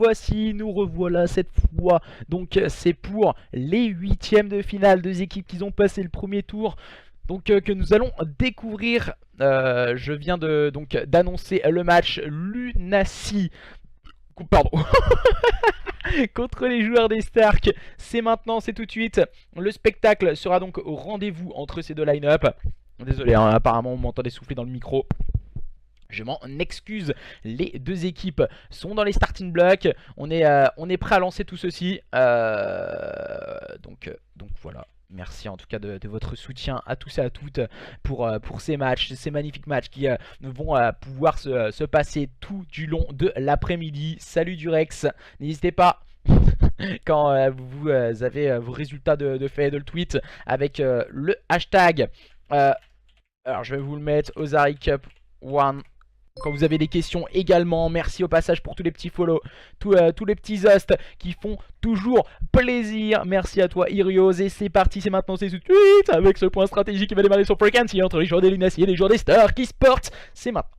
voici, nous revoilà cette fois. Donc c'est pour les huitièmes de finale, deux équipes qui ont passé le premier tour. Donc que nous allons découvrir. Je viens donc d'annoncer le match Lunacy. Pardon. Contre les joueurs des Stark. C'est maintenant, c'est tout de suite. Le spectacle sera donc au rendez-vous entre ces deux line-up. Désolé, hein, apparemment on m'entendait souffler dans le micro. Je m'en excuse, les deux équipes sont dans les starting blocks. On est prêt à lancer tout ceci. Donc voilà. Merci en tout cas de votre soutien à tous et à toutes pour ces matchs, ces magnifiques matchs qui vont pouvoir se passer tout du long de l'après-midi. Salut Durex, n'hésitez pas. Quand vous avez vos résultats de fait de le tweet avec le hashtag. Alors je vais vous le mettre, Ozari Cup 1. Quand vous avez des questions également, merci au passage pour tous les petits follow, tous les petits hosts qui font toujours plaisir. Merci à toi Irios et c'est parti, c'est maintenant, c'est tout de suite avec ce point stratégique qui va démarrer sur Frequency entre les joueurs des Lunacy et les joueurs des Stark Esports. C'est maintenant.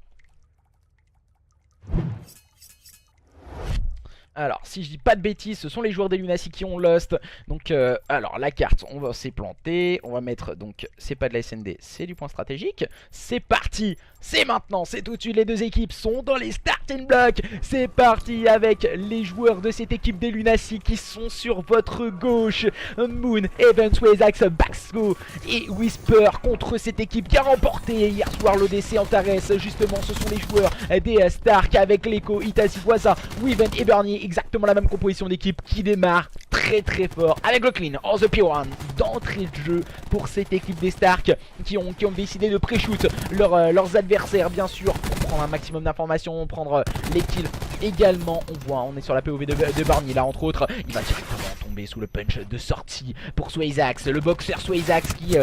Alors, si je dis pas de bêtises, ce sont les joueurs des Lunacy qui ont Lost. Donc, alors, la carte, on va s'y planter. On va mettre, donc, c'est pas de la SND, c'est du point stratégique. C'est parti, c'est maintenant, c'est tout de suite. Les deux équipes sont dans les starting blocks. C'est parti avec les joueurs de cette équipe des Lunacy qui sont sur votre gauche. Moon, Evans, Wezax, Baxo et Whisper contre cette équipe qui a remporté hier soir l'ODC Antares. Justement, ce sont les joueurs des Stark avec l'Echo, Itachi, Waza, Weven et Bernier. Exactement la même composition d'équipe qui démarre très fort avec le clean on the P1 d'entrée de jeu pour cette équipe des Stark qui ont décidé de pré-shoot leurs adversaires bien sûr pour prendre un maximum d'informations, prendre les kills également. On voit, on est sur la POV de Barney là entre autres, il va directement tomber sous le punch de sortie pour Swazax, le boxeur Swazax qui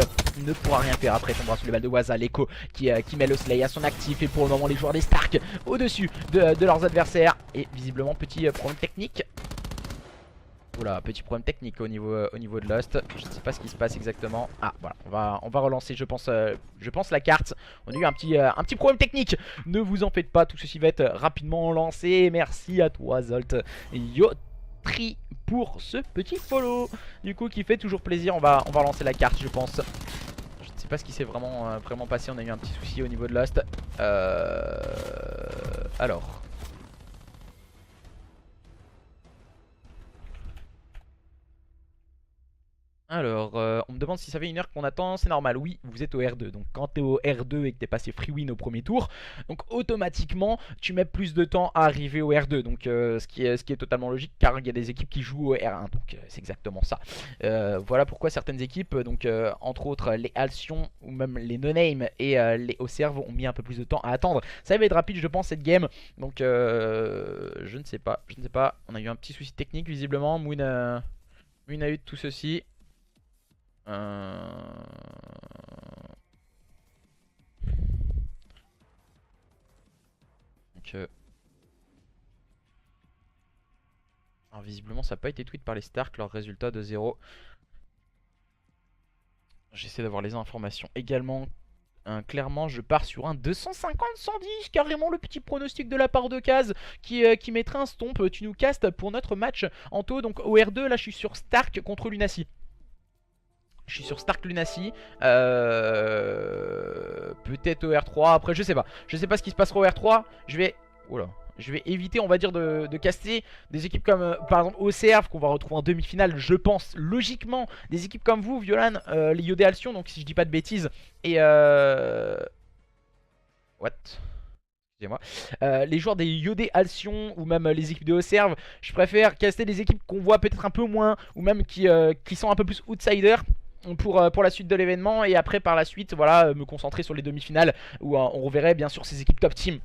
ne pourra rien faire après tombera sous les balles de Waza, l'Echo qui met le slay à son actif et pour le moment les joueurs des Stark au-dessus de leurs adversaires et visiblement petit problème technique. Oula, petit problème technique au niveau de Lost. Je ne sais pas ce qui se passe exactement. Ah voilà, on va relancer je pense la carte. On a eu un petit problème technique. Ne vous en faites pas, tout ceci va être rapidement lancé. Merci à toi Zolt Yotri pour ce petit follow. Du coup qui fait toujours plaisir. On va relancer la carte je pense. Je ne sais pas ce qui s'est vraiment passé. On a eu un petit souci au niveau de Lost. Alors. Alors, on me demande si ça fait une heure qu'on attend, c'est normal, oui, vous êtes au R2. Donc quand t'es au R2 et que t'es passé free win au premier tour, donc automatiquement tu mets plus de temps à arriver au R2. Donc ce qui est totalement logique car il y a des équipes qui jouent au R1, donc c'est exactement ça. Voilà pourquoi certaines équipes, donc entre autres les Alcyon ou même les No Name et les Oserve ont mis un peu plus de temps à attendre. Ça va être rapide je pense cette game, donc je ne sais pas, on a eu un petit souci technique visiblement, Moon a eu tout ceci. Donc, alors visiblement ça n'a pas été tweet par les Stark, leur résultat de 0. J'essaie d'avoir les informations également. Clairement je pars sur un 250-110, carrément le petit pronostic de la part de Kaz qui mettrait un stomp. Tu nous castes pour notre match en taux. Donc au R2 là je suis sur Stark contre Lunacy. Je suis sur Stark Lunacy, peut-être au R3, après je sais pas ce qui se passera au R3, je vais éviter on va dire de caster des équipes comme par exemple OCR qu'on va retrouver en demi-finale je pense logiquement, des équipes comme vous, Violan, les Yodé Alcyon, donc si je dis pas de bêtises, et what, excusez-moi, les joueurs des Yodé Alcyon ou même les équipes de Oserve, je préfère caster des équipes qu'on voit peut-être un peu moins ou même qui sont un peu plus outsiders pour la suite de l'événement et après par la suite voilà me concentrer sur les demi-finales où on reverrait bien sûr ces équipes top team.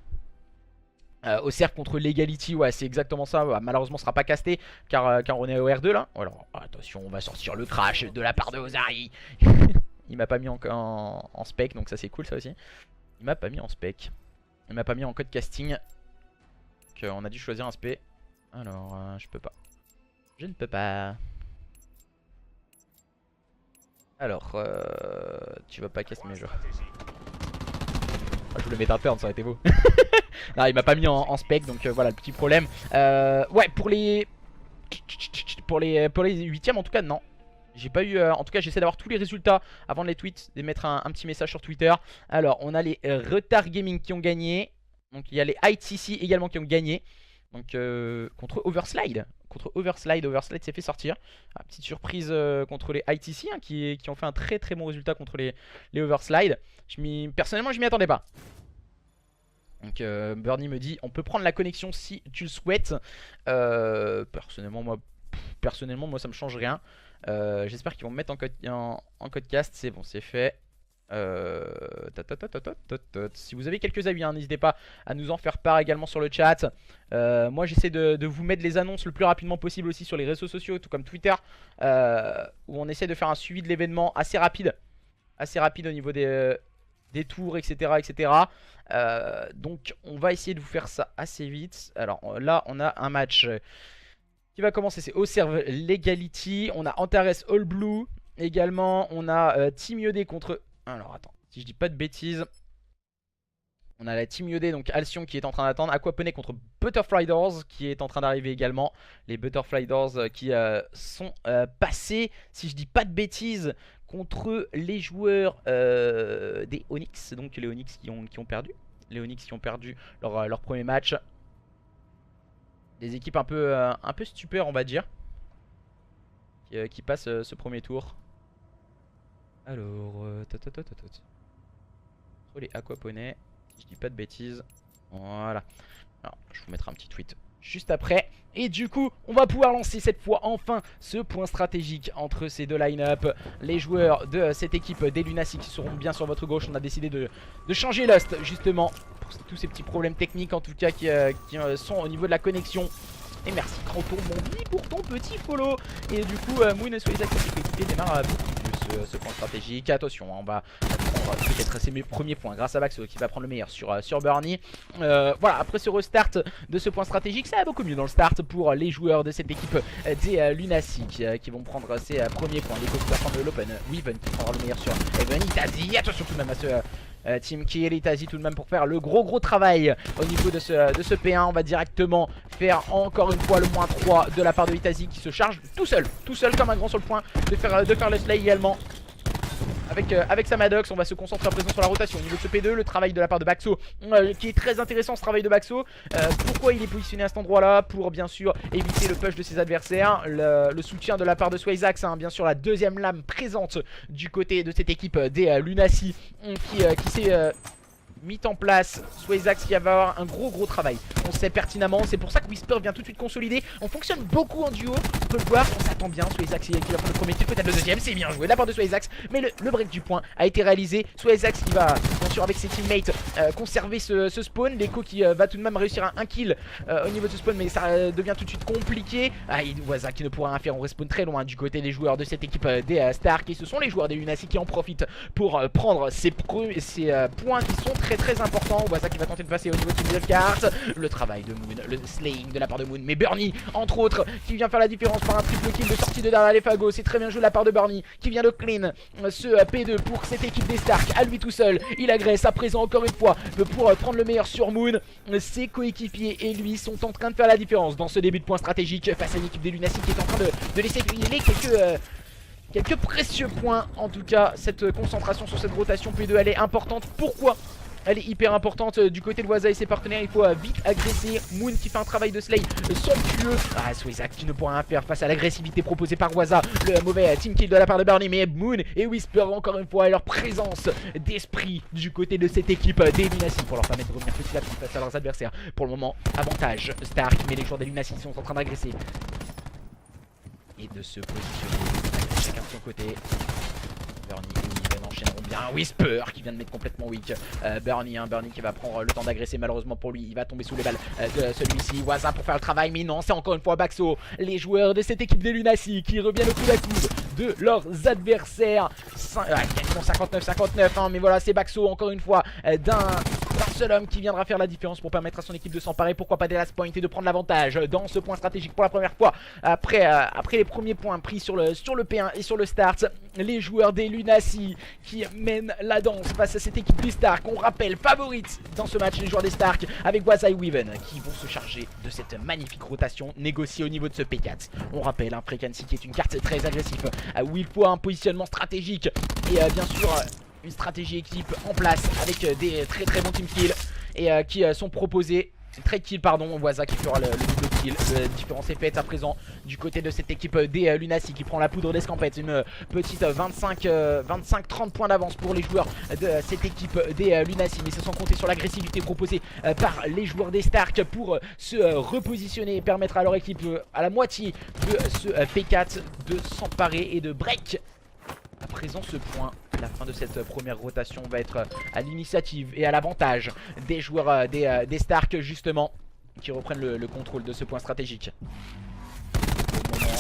Au cercle contre l'Egality, ouais c'est exactement ça, malheureusement ce sera pas casté car on est au R2 là. Alors attention on va sortir le crash de la part de Ozari. Il m'a pas mis en spec donc ça c'est cool ça aussi. Il m'a pas mis en spec, il m'a pas mis en code casting. Donc on a dû choisir un spec. Alors je peux pas, je ne peux pas. Alors, tu vas pas casser mes jeux. Ah, je voulais mettre un turn, ça aurait été beau. Non, il m'a pas mis en spec, donc voilà le petit problème. Ouais, pour les 8ème en tout cas, non. J'ai pas eu, en tout cas j'essaie d'avoir tous les résultats avant de les tweets, de mettre un petit message sur Twitter. Alors on a les Retard Gaming qui ont gagné. Donc il y a les ITC également qui ont gagné. Donc contre Overslide. Overslide s'est fait sortir. Ah, petite surprise contre les ITC hein, qui ont fait un très très bon résultat contre les Overslide. Personnellement je m'y attendais pas. Donc Bernie me dit on peut prendre la connexion si tu le souhaites. Personnellement moi ça me change rien. J'espère qu'ils vont me mettre en codecast. C'est bon, c'est fait. Si vous avez quelques avis, hein, n'hésitez pas à nous en faire part également sur le chat. Moi j'essaie de vous mettre les annonces le plus rapidement possible aussi sur les réseaux sociaux, tout comme Twitter, où on essaie de faire un suivi de l'événement assez rapide au niveau des tours, etc. Donc on va essayer de vous faire ça assez vite. Alors là on a un match qui va commencer, c'est Observe Legality. On a Antares All Blue également. On a Team Yodé contre... Alors attends, si je dis pas de bêtises, on a la Team Yodé, donc Alcyon qui est en train d'attendre. Aquaponé contre Butterfly Doors qui est en train d'arriver également. Les Butterfly Doors qui sont passés, si je dis pas de bêtises, contre les joueurs des Onyx. Donc les Onyx qui ont perdu. Les Onyx qui ont perdu leur premier match. Des équipes un peu stupeur on va dire, qui passent ce premier tour. Alors les Aquaponais, si je dis pas de bêtises. Voilà. Alors, je vous mettrai un petit tweet juste après. Et du coup on va pouvoir lancer cette fois enfin ce point stratégique entre ces deux line-up. Les joueurs de cette équipe des Lunacy qui seront bien sur votre gauche. On a décidé de changer Lust justement pour tous ces petits problèmes techniques en tout cas qui sont au niveau de la connexion. Et merci Cranton mon vie pour ton petit follow. Et du coup Moon et Soisac qui démarre beaucoup plus ce point stratégique. Attention on va prendre peut-être ses premiers points grâce à Baxo qui va prendre le meilleur sur Bernie. Voilà, après ce restart de ce point stratégique, ça va beaucoup mieux dans le start pour les joueurs de cette équipe des Lunacy qui vont prendre ses premiers points. Nico qui va prendre l'open, Weaven qui prendra le meilleur sur Evan Itazi. Attention tout de même à ce Team Kill Itazi tout de même pour faire le gros travail au niveau de ce P1. On va directement faire encore une fois le -3 de la part de Itazi qui se charge tout seul comme un grand sur le point de faire le slay également. Avec sa Maddox, on va se concentrer à présent sur la rotation au niveau de ce P2, le travail de la part de Baxo qui est très intéressant ce travail de Baxo. Pourquoi il est positionné à cet endroit là? Pour bien sûr éviter le push de ses adversaires, le soutien de la part de Swazax, hein, bien sûr la deuxième lame présente du côté de cette équipe des Lunacy qui s'est mis en place. Swazax qui va avoir un gros travail. On sait pertinemment, c'est pour ça que Whisper vient tout de suite consolider. On fonctionne beaucoup en duo, on peut le voir, on s'attend bien. Swazax qui va prendre le premier tir, peut-être le deuxième, c'est bien joué de la part de Swazax. Mais le break du point a été réalisé. Swazax qui va bien sûr avec ses teammates conserver ce spawn. L'Echo qui va tout de même réussir un kill au niveau de ce spawn, mais ça devient tout de suite compliqué. Waza qui ne pourra rien faire, on respawn très loin du côté des joueurs de cette équipe des Stark. Et ce sont les joueurs des Lunacy qui en profitent pour prendre ces points qui sont très importants. Waza qui va tenter de passer au niveau de Team Cart. Le travail de Moon, le slaying de la part de Moon, mais Bernie entre autres qui vient faire la différence par un triple kill de sortie de derrière les fagots. C'est très bien joué de la part de Bernie qui vient de clean ce P2 pour cette équipe des Stark. À lui tout seul, il agresse à présent encore une fois pour prendre le meilleur sur Moon. Ses coéquipiers et lui sont en train de faire la différence dans ce début de point stratégique face à l'équipe des Lunacy qui est en train de laisser griller quelques précieux points. En tout cas cette concentration sur cette rotation P2 elle est importante. Pourquoi elle est hyper importante du côté de Waza et ses partenaires? Il faut vite agresser. Moon qui fait un travail de slay somptueux. Swayzak qui ne pourra rien faire face à l'agressivité proposée par Waza. Le mauvais team kill de la part de Bernie, mais Moon et Whisper encore une fois et leur présence d'esprit du côté de cette équipe des Lunacy pour leur permettre de revenir petit à petit face à leurs adversaires. Pour le moment, avantage Stark, mais les joueurs des Lunacy sont en train d'agresser et de se positionner chacun de son côté. Bernie enchaîneront bien. Whisper qui vient de mettre complètement weak Bernie qui va prendre le temps d'agresser. Malheureusement pour lui, il va tomber sous les balles de celui-ci. Waza pour faire le travail, mais non, c'est encore une fois Baxo. Les joueurs de cette équipe des Lunacy qui reviennent au coup à coude de leurs adversaires. Quasiment 59-59, hein, mais voilà, c'est Baxo encore une fois d'un seul homme qui viendra faire la différence pour permettre à son équipe de s'emparer, pourquoi pas des last points et de prendre l'avantage dans ce point stratégique pour la première fois. Après les premiers points pris sur le P1 et sur le start, les joueurs des Lunacy qui mènent la danse face à cette équipe des Stark. On rappelle, favorite dans ce match, les joueurs des Stark avec Waza et Weaven qui vont se charger de cette magnifique rotation négociée au niveau de ce P4. On rappelle, Frequency qui est une carte très agressive où il faut un positionnement stratégique et bien sûr une stratégie équipe en place avec des très bons team kills et qui sont proposés. Trade kill pardon, Waza qui fera le double kill. La différence est faite à présent du côté de cette équipe des Lunacy qui prend la poudre d'escampette. Une petite 25-30 points d'avance pour les joueurs de cette équipe des Lunacy, mais c'est sans compter sur l'agressivité proposée par les joueurs des Stark pour se repositionner et permettre à leur équipe à la moitié de ce P4 de s'emparer et de break. À présent ce point, la fin de cette première rotation va être à l'initiative et à l'avantage des joueurs des Stark justement, qui reprennent le contrôle de ce point stratégique. Pour le moment,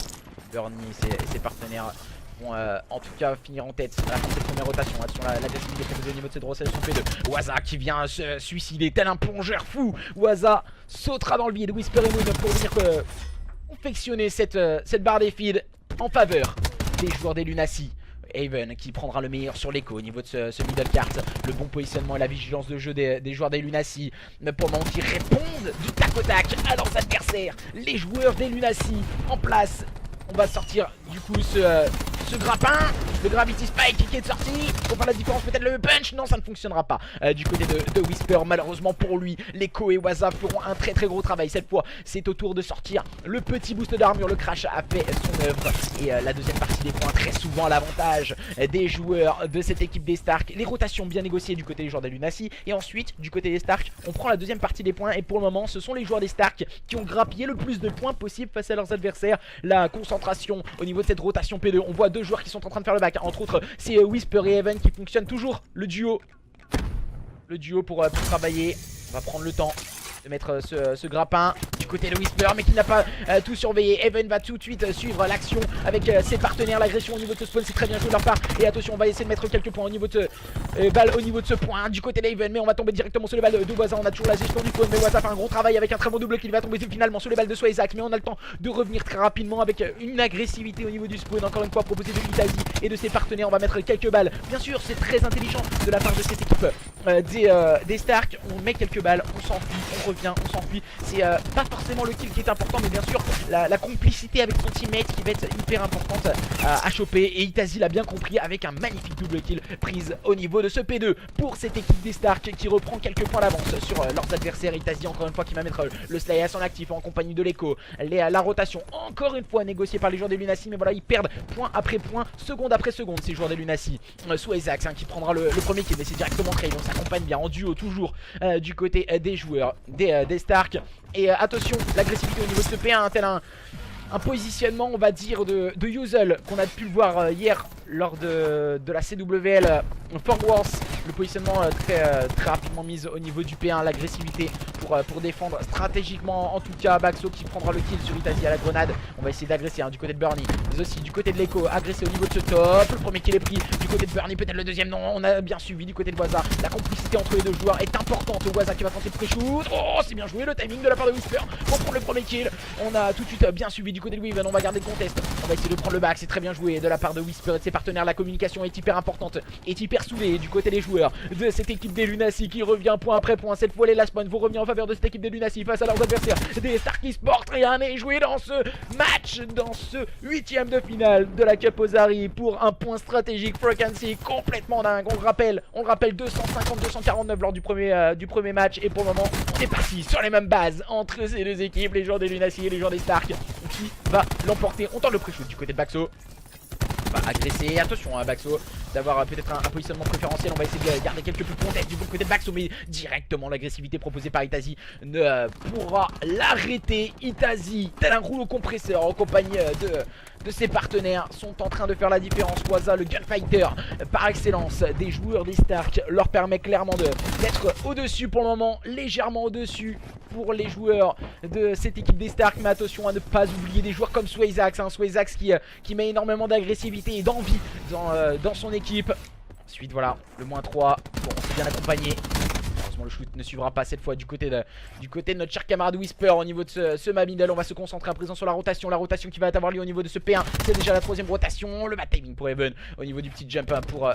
Bernie et ses partenaires vont en tout cas finir en tête à la fin de cette première rotation. Attention l'agressivité proposée au niveau de cette rotation P2. Waza qui vient se suicider tel un plongeur fou. Waza sautera dans le vide, Whisper et Moon pour venir confectionner cette barre des feeds en faveur des joueurs des Lunacy. Haven qui prendra le meilleur sur l'écho au niveau de ce middle cart. Le bon positionnement et la vigilance de jeu des joueurs des Lunacy, mais pour le moment qui répondent du tac au tac à leurs adversaires. Les joueurs des Lunacy en place. On va sortir du coup ce grappin, le Gravity Spike qui est sorti pour faire la différence, peut-être le punch. Non, ça ne fonctionnera pas du côté de Whisper. Malheureusement pour lui, Leko et Waza feront un très gros travail. Cette fois c'est au tour de sortir le petit boost d'armure. Le crash a fait son œuvre et la deuxième partie des points très souvent à l'avantage des joueurs de cette équipe des Stark. Les rotations bien négociées du côté des joueurs des Lunacy, et ensuite du côté des Stark on prend la deuxième partie des points. Et pour le moment ce sont les joueurs des Stark qui ont grappillé le plus de points possible face à leurs adversaires. La concentration au niveau de cette rotation P2, on voit deux joueurs qui sont en train de faire le back, entre autres c'est Whisper et Haven qui fonctionnent toujours le duo pour travailler. On va prendre le temps de mettre ce grappin du côté de Whisper, mais qui n'a pas tout surveillé. Haven va tout de suite suivre l'action avec ses partenaires. L'agression au niveau de ce spawn, c'est très bien joué de leur part. Et attention, on va essayer de mettre quelques points au niveau de balle au niveau de ce point du côté d'Haven, mais on va tomber directement sur les balles de Waza. On a toujours la gestion du spawn, mais Waza fait un gros travail avec un très bon double kill. Va tomber finalement sur les balles de Swayzax, mais on a le temps de revenir très rapidement avec une agressivité au niveau du spawn. Encore une fois proposée de Itazi et de ses partenaires. On va mettre quelques balles. Bien sûr, c'est très intelligent de la part de cette équipe des Stark. On met quelques balles, on s'enfuit, on revient, on s'enfuit. C'est pas forcément le kill qui est important, mais bien sûr la complicité avec son teammate qui va être hyper importante à choper. Et Itazi l'a bien compris avec un magnifique double kill prise au niveau de ce P2 pour cette équipe des Stark qui reprend quelques points d'avance sur leurs adversaires. Itazi encore une fois qui va mettre le Slayas en actif en compagnie de l'Echo. La rotation encore une fois négociée par les joueurs des Lunacy, mais voilà, ils perdent point après point, seconde après seconde ces joueurs des Lunacy. Swayzax qui prendra le premier kill, mais c'est directement Crave. On s'accompagne bien en duo toujours du côté des joueurs des Stark. Et attention, l'agressivité au niveau de ce P1, tel un positionnement on va dire de Yuzel qu'on a pu le voir hier lors de la CWL Fort Wars. Le positionnement très rapidement mis au niveau du P1, l'agressivité pour défendre stratégiquement. En tout cas Baxo qui prendra le kill sur Itazi à la grenade. On va essayer d'agresser du côté de Bernie, mais aussi du côté de l'Echo, agresser au niveau de ce top. Le premier kill est pris du côté de Bernie, peut-être le deuxième, non, on a bien suivi du côté de Waza. La complicité entre les deux joueurs est importante. Waza qui va tenter de pré-shoot. Oh, c'est bien joué, le timing de la part de Whisper pour prendre le premier kill. On a tout de suite bien suivi du côté de Weaven. On va garder le contest, on va essayer de prendre le back, c'est très bien joué de la part de Whisper et de ses partenaires. La communication est hyper importante, est hyper soudée du côté des joueurs de cette équipe des Lunacy qui revient point après point. Cette fois les last points vont revenir en faveur de cette équipe des Lunacy face à leurs adversaires des Stark Esports. Rien n'est joué dans ce match, dans ce huitième de finale de la Cup Ozari pour un point stratégique. Frequency complètement dingue, on le rappelle 250-249 lors du premier match. Et pour le moment on est parti sur les mêmes bases entre ces deux équipes, les joueurs des Lunacy et les joueurs des Stark. Qui va l'emporter? On tente le pré-shoot du côté de Baxo. On va agresser, attention à Baxo d'avoir peut-être un positionnement préférentiel. On va essayer de garder quelques plus de contexte du côté de Baxo, mais directement l'agressivité proposée par Itazi ne pourra l'arrêter. Itazi, tel un rouleau compresseur en compagnie de ses partenaires, sont en train de faire la différence. Waza, le gunfighter par excellence des joueurs des Stark, leur permet clairement d'être au-dessus pour le moment, légèrement au-dessus pour les joueurs de cette équipe des Stark. Mais attention à ne pas oublier des joueurs comme Swayzax, Swayzax qui met énormément d'agressivité et d'envie dans son équipe. Ensuite voilà, le -3, bon, on s'est bien accompagné. malheureusement le shoot ne suivra pas cette fois du côté de notre cher camarade Whisper au niveau de ce map middle. On va se concentrer à présent sur la rotation qui va avoir lieu au niveau de ce P1. C'est déjà la 3ème rotation, le bad timing pour Even au niveau du petit jump pour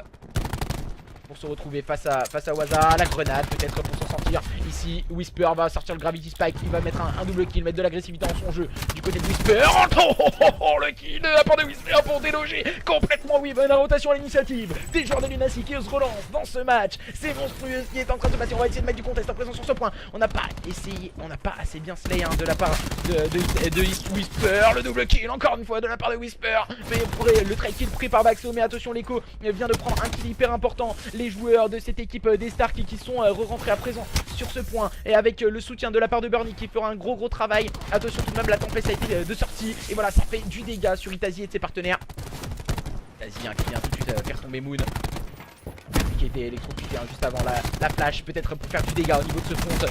se retrouver face à Waza. La grenade peut-être pour s'en sortir. Ici Whisper va sortir le Gravity Spike. Il va mettre un double kill, mettre de l'agressivité dans son jeu du côté de Whisper. Le kill de la part de Whisper pour déloger complètement Weaven. La rotation à l'initiative des joueurs de Lunacy qui se relancent dans ce match. C'est monstrueux ce qui est en train de se passer. On va essayer de mettre du contest à présent sur ce point. On n'a pas essayé, on n'a pas assez bien slay de la part de Whisper. Le double kill encore une fois de la part de Whisper. Mais le trade kill pris par Baxo. Mais attention, l'écho vient de prendre un kill hyper important. Les joueurs de cette équipe des Stark qui sont re-rentrés à présent sur ce point, et avec le soutien de la part de Bernie qui fera un gros travail. Attention tout de même, la tempête a été de sortie, et voilà, ça fait du dégât sur Itazi et de ses partenaires. Itazi qui vient tout de suite faire tomber Moon, qui était électrocuté juste avant la flash, peut-être pour faire du dégât au niveau de ce front.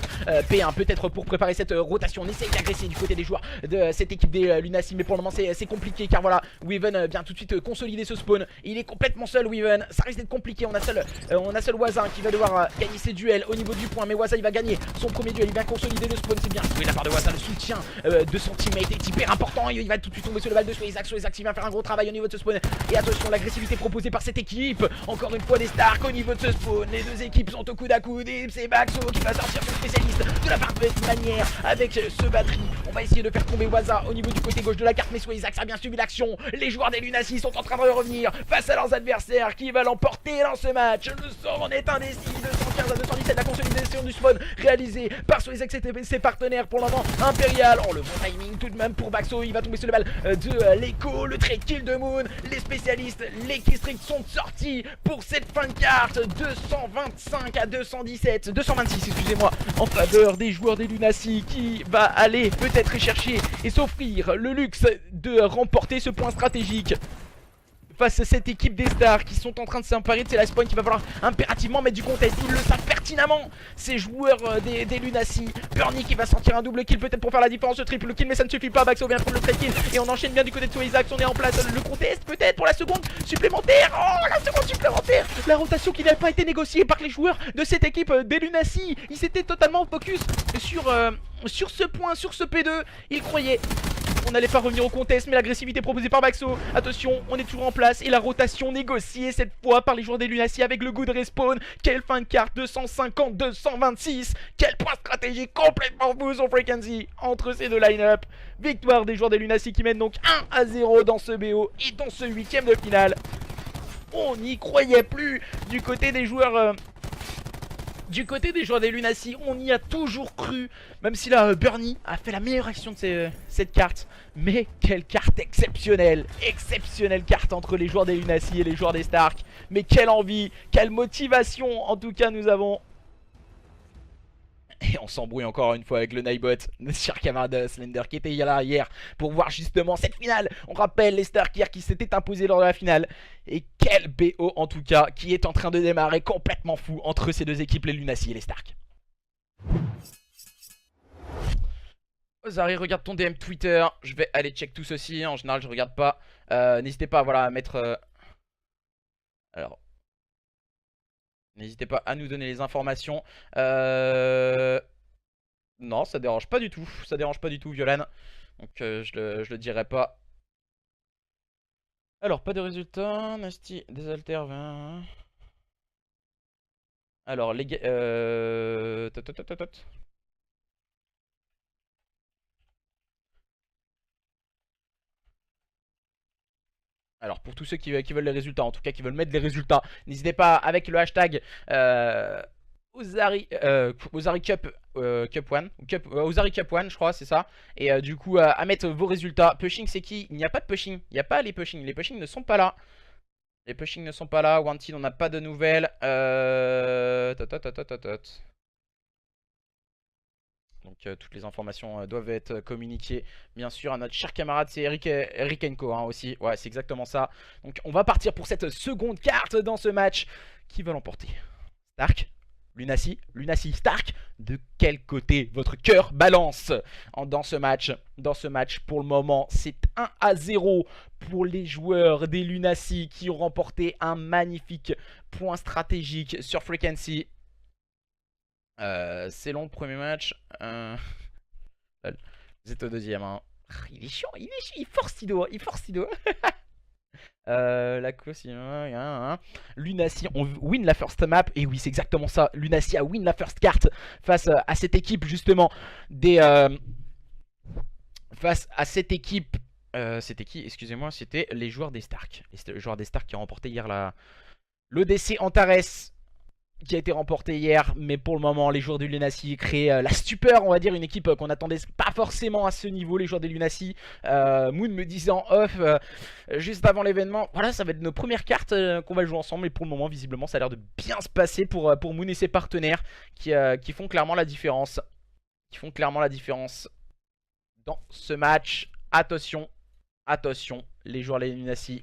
P1 peut-être pour préparer cette rotation. On essaye d'agresser du côté des joueurs de cette équipe des Lunacy, mais pour le moment c'est compliqué, car voilà, Weaven vient tout de suite consolider ce spawn. Il est complètement seul, Weaven, ça risque d'être compliqué. On a seul Waza qui va devoir gagner ses duels au niveau du point, mais Waza il va gagner son premier duel, il vient consolider le spawn. C'est bien joué de la part de Waza, le soutien de son teammate est hyper important. Il va tout de suite tomber sur le bal de Swayzax. Swayzax il vient faire un gros travail au niveau de ce spawn, et attention l'agressivité proposée par cette équipe, encore une fois des Stark au niveau de ce spawn. Les deux équipes sont au coude à coude, et c'est Baxo qui va sortir son spécialiste de la parfaite manière avec ce batterie. On va essayer de faire tomber Waza au niveau du côté gauche de la carte, mais Swayzax a bien suivi l'action. Les joueurs des Lunacy sont en train de revenir face à leurs adversaires qui va l'emporter dans ce match. Le sort en est indécis. 215 à 217, la consolidation du spawn réalisée par Swayzax et ses partenaires pour le moment. Impérial, oh le bon timing tout de même pour Baxo. Il va tomber sur le balle de l'écho, le trade kill de Moon. Les spécialistes, les Keystricks sont sortis pour cette fin de carte. 225 à 217, 226 excusez-moi, en faveur des joueurs des Lunacy, qui va aller peut-être chercher et s'offrir le luxe de remporter ce point stratégique face à cette équipe des Stars qui sont en train de s'emparer de ces last points. Il va falloir impérativement mettre du contest. Ils le savent pertinemment, ces joueurs des Lunacy. Bernie qui va sortir un double kill peut-être pour faire la différence, le triple kill, mais ça ne suffit pas. Baxo vient prendre le trade kill et on enchaîne bien du côté de Swayzax. On est en place, le contest peut-être pour la seconde supplémentaire. Oh, la seconde supplémentaire, la rotation qui n'a pas été négociée par les joueurs de cette équipe des Lunacy. Ils s'étaient totalement focus sur ce point, sur ce P2. Ils croyaient on n'allait pas revenir au contest, mais l'agressivité proposée par Baxo. Attention, on est toujours en place, et la rotation négociée cette fois par les joueurs des Lunacy avec le good respawn. Quelle fin de carte, 250, 226. Quel point stratégique complètement fou sur Frequency entre ces deux line-up. Victoire des joueurs des Lunacy qui mènent donc 1-0 dans ce BO et dans ce 8ème de finale. On n'y croyait plus du côté des joueurs... Du côté des joueurs des Lunacy, on y a toujours cru. Même si là, Bernie a fait la meilleure action de cette carte. Mais quelle carte exceptionnelle. Exceptionnelle carte entre les joueurs des Lunacy et les joueurs des Stark. Mais quelle envie, quelle motivation en tout cas nous avons. Et on s'embrouille encore une fois avec le Nightbot, notre cher camarade Slender qui était là hier pour voir justement cette finale. On rappelle les Stark hier qui s'étaient imposés lors de la finale. Et quel BO en tout cas qui est en train de démarrer complètement fou entre ces deux équipes, les Lunacy et les Stark. Ozari, regarde ton DM Twitter. Je vais aller check tout ceci. En général je regarde pas. N'hésitez pas voilà, à mettre... Alors... N'hésitez pas à nous donner les informations. Non, ça dérange pas du tout. Ça dérange pas du tout, Violan. Donc je le dirai pas. Alors, pas de résultat. Nasty, désalter 20. Alors, les gars... Alors pour tous ceux qui veulent les résultats, en tout cas qui veulent mettre les résultats, n'hésitez pas avec le hashtag Ozari Cup, Cup 1, Ozari Cup 1 je crois c'est ça. Et du coup à mettre vos résultats. Pushing c'est qui? Il n'y a pas de pushing, il n'y a pas les pushing ne sont pas là. Les pushing ne sont pas là, Wanted on n'a pas de nouvelles. Donc toutes les informations doivent être communiquées bien sûr à notre cher camarade, c'est Eric Enko hein, aussi. Ouais c'est exactement ça. Donc on va partir pour cette seconde carte dans ce match. Qui va l'emporter? Stark, Lunacy, Stark. De quel côté votre cœur balance dans ce match? Dans ce match pour le moment c'est 1-0 pour les joueurs des Lunacy qui ont remporté un magnifique point stratégique sur Frequency. C'est long le premier match. Vous êtes au deuxième. Hein. Il est chiant, il force Tido, il force Tido. La cause, Lunacy, on win la first map. Et oui, c'est exactement ça. Lunacy a win la first carte face à cette équipe, justement. Face à cette équipe. C'était qui? Excusez-moi, c'était les joueurs des Stark. Les joueurs des Stark qui ont remporté hier l'ODC Antares. Qui a été remporté hier, mais pour le moment les joueurs du Lunacy créent la stupeur, on va dire, une équipe qu'on n'attendait pas forcément à ce niveau, les joueurs des Lunacy. Moon me disait en off juste avant l'événement, voilà, ça va être nos premières cartes qu'on va jouer ensemble, et pour le moment visiblement ça a l'air de bien se passer pour Moon et ses partenaires qui font clairement la différence. Dans ce match. Attention, attention, les joueurs des Lunacy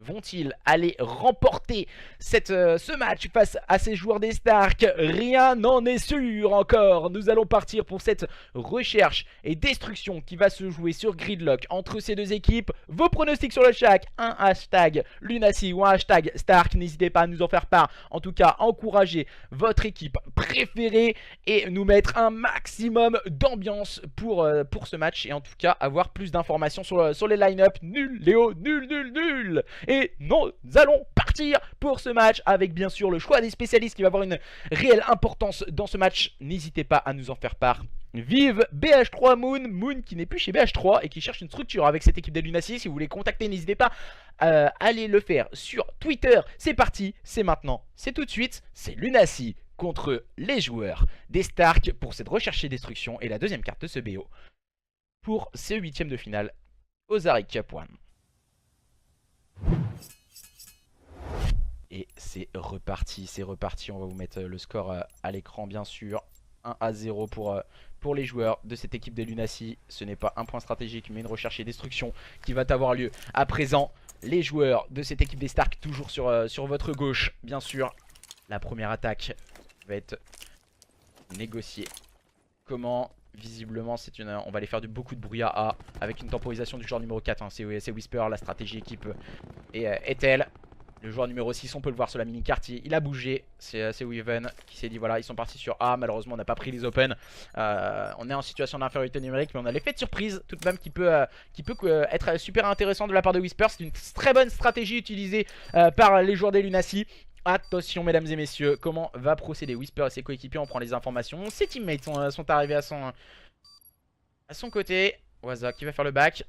vont-ils aller remporter ce match face à ces joueurs des Stark? Rien n'en est sûr encore. Nous allons partir pour cette recherche et destruction qui va se jouer sur Gridlock entre ces deux équipes. Vos pronostics sur le chat, un hashtag Lunacy ou un hashtag Stark. N'hésitez pas à nous en faire part. En tout cas, encouragez votre équipe préférée et nous mettre un maximum d'ambiance pour ce match. Et en tout cas, avoir plus d'informations sur les line-up. Nul, Léo, nul, nul, nul. Et nous allons partir pour ce match avec bien sûr le choix des spécialistes qui va avoir une réelle importance dans ce match. N'hésitez pas à nous en faire part. Vive BH3 Moon, Moon qui n'est plus chez BH3 et qui cherche une structure avec cette équipe des Lunacy. Si vous voulez contacter, n'hésitez pas à aller le faire sur Twitter. C'est parti, c'est maintenant, c'est tout de suite, c'est Lunacy contre les joueurs des Stark pour cette recherche et destruction et la deuxième carte de ce BO pour ces huitièmes de finale Ozaric Cup 1. Et c'est reparti, on va vous mettre le score à l'écran bien sûr. 1-0 pour les joueurs de cette équipe des Lunacy. Ce n'est pas un point stratégique mais une recherche et destruction qui va avoir lieu à présent. Les joueurs de cette équipe des Stark toujours sur votre gauche bien sûr. La première attaque va être négociée. Comment? Visiblement on va aller faire beaucoup de brouillard avec une temporisation du joueur numéro 4 hein. C'est Whisper, la stratégie équipe est telle. Le joueur numéro 6, on peut le voir sur la mini-carte, il a bougé. C'est Weaven qui s'est dit voilà, ils sont partis sur A. Malheureusement, on n'a pas pris les open. On est en situation d'infériorité numérique, mais on a l'effet de surprise tout de même qui peut être super intéressant de la part de Whisper. C'est une très bonne stratégie utilisée par les joueurs des Lunacy. Attention mesdames et messieurs, comment va procéder Whisper et ses coéquipiers? On prend les informations. Ses teammates sont arrivés à son côté. Waza qui va faire le back.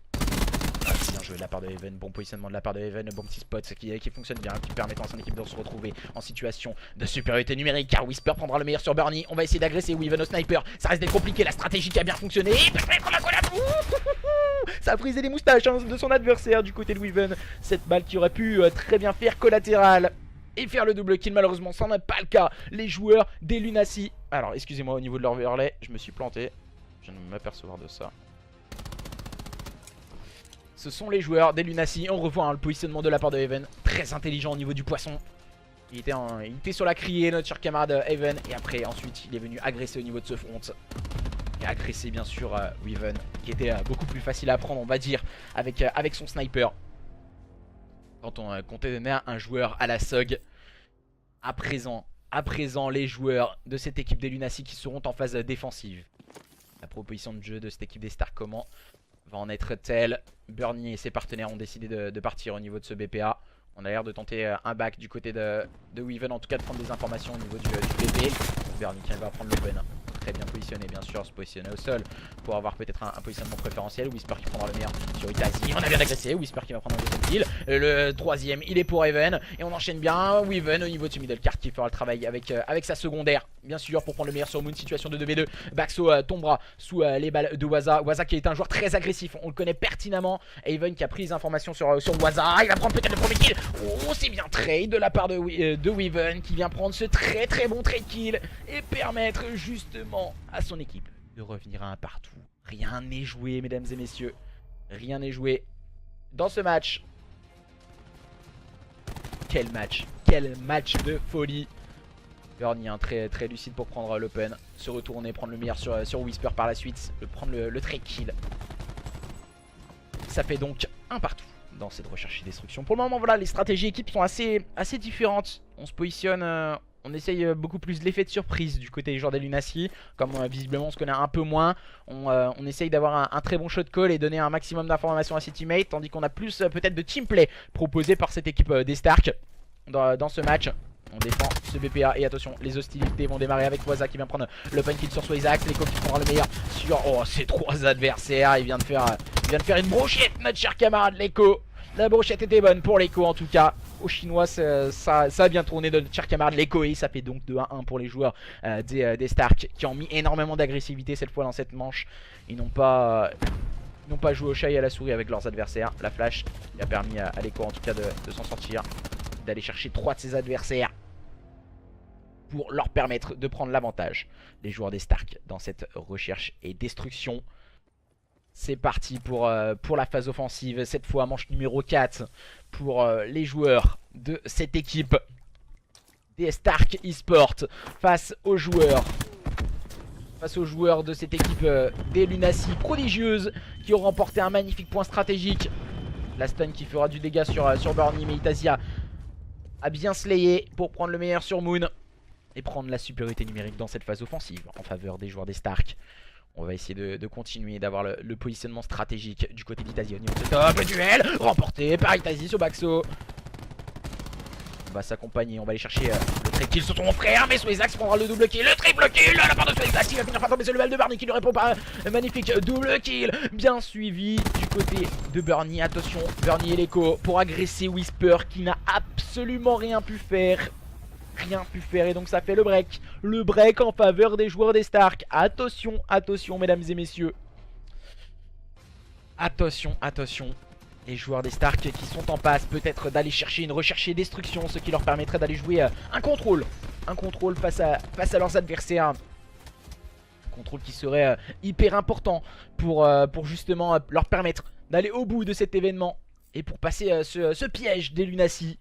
Bien joué de la part de Heaven, bon positionnement de la part de Heaven, bon petit spot qui fonctionne bien, qui permet à son équipe de se retrouver en situation de supériorité numérique. Car Whisper prendra le meilleur sur Bernie. On va essayer d'agresser Weaven au sniper. Ça reste d'être compliqué, la stratégie qui a bien fonctionné. Ça a brisé les moustaches hein, de son adversaire du côté de Weaven. Cette balle qui aurait pu très bien faire collatéral et faire le double kill. Malheureusement, ça n'est pas le cas. Les joueurs des Lunacy. Alors, excusez-moi, au niveau de leur overlay, je me suis planté. Je viens de m'apercevoir de ça. Ce sont les joueurs des Lunacy. On revoit hein, le positionnement de la part de Heaven. Très intelligent au niveau du poisson. Il était sur la criée, notre cher camarade Heaven. Et après, ensuite, il est venu agresser au niveau de ce front. Et agresser, bien sûr, Weaven. Qui était beaucoup plus facile à prendre, on va dire, avec son sniper. Quand on comptait donner un joueur à la SOG. À présent, les joueurs de cette équipe des Lunacy qui seront en phase défensive. La proposition de jeu de cette équipe des Stark, comment va en être telle? Bernie et ses partenaires ont décidé de partir au niveau de ce BPA. On a l'air de tenter un back du côté de Weaven, en tout cas de prendre des informations au niveau du BP. Bernie qui va prendre l'open. Très bien positionné, bien sûr, se positionner au sol pour avoir peut-être un positionnement préférentiel. Whisper qui prendra le meilleur sur Itazi. On a bien agressé. Whisper qui va prendre le deuxième kill. Le troisième, il est pour Heaven. Et on enchaîne bien. Weaven au niveau de ce middle card qui fera le travail avec sa secondaire, bien sûr, pour prendre le meilleur sur Moon. Situation de 2v2. Baxo tombera sous les balles de Waza. Waza qui est un joueur très agressif. On le connaît pertinemment. Heaven qui a pris les informations sur Waza. Il va prendre peut-être le premier kill. Oh, c'est bien trade de la part de Weaven qui vient prendre ce très bon trade kill et permettre justement à son équipe de revenir à un partout. Rien n'est joué mesdames et messieurs. Rien n'est joué dans ce match. Quel match de folie. Bernie très lucide pour prendre l'open, se retourner, prendre le meilleur sur Whisper par la suite, prendre le trade kill. Ça fait donc un partout dans cette recherche et destruction. Pour le moment voilà, les stratégies équipes sont assez différentes. On se positionne On essaye beaucoup plus l'effet de surprise du côté des joueurs des Lunacy. Comme visiblement on se connaît un peu moins, on essaye d'avoir un très bon shot call et donner un maximum d'informations à ses teammates. Tandis qu'on a plus peut-être de teamplay proposé par cette équipe des Stark dans ce match. On défend ce BPA et attention, les hostilités vont démarrer avec Waza qui vient prendre le point kill sur Swazax. L'Echo qui prendra le meilleur sur ces 3 adversaires. Il vient de faire une brochette, notre cher camarade l'Echo. La brochette était bonne pour l'Echo en tout cas. Aux Chinois, ça a bien tourné de notre cher camarade l'Echo et ça fait donc 2-1 pour les joueurs des Stark qui ont mis énormément d'agressivité cette fois dans cette manche. Ils n'ont pas joué au chat et à la souris avec leurs adversaires. La flash il a permis à l'Echo en tout cas de s'en sortir, d'aller chercher 3 de ses adversaires pour leur permettre de prendre l'avantage. Les joueurs des Stark dans cette recherche et destruction. C'est parti pour la phase offensive. Cette fois manche numéro 4 pour les joueurs de cette équipe des Stark Esports face aux joueurs de cette équipe des Lunacy prodigieuses qui ont remporté un magnifique point stratégique. La stun qui fera du dégât sur Burny, mais Itasia a bien slayé pour prendre le meilleur sur Moon et prendre la supériorité numérique dans cette phase offensive en faveur des joueurs des Stark. On va essayer de continuer d'avoir le positionnement stratégique du côté d'Itasia. Top, le duel remporté par Itasia sur Baxo. On va s'accompagner, on va aller chercher le triple kill sur son frère, mais Swazax prendra le double kill, le triple kill à la part de Swazax. Il va finir par tomber sur le level de Burny qui ne répond pas. Magnifique double kill, bien suivi du côté de Burny. Attention, Burny et l'Echo pour agresser Whisper qui n'a absolument rien pu faire. Et donc ça fait le break en faveur des joueurs des Stark. Attention, attention mesdames et messieurs. Attention, attention. Les joueurs des Stark qui sont en passe peut-être d'aller chercher une recherche et destruction, ce qui leur permettrait d'aller jouer un contrôle face à leurs adversaires. Un contrôle qui serait hyper important pour justement leur permettre d'aller au bout de cet événement et pour passer ce piège des Lunacy.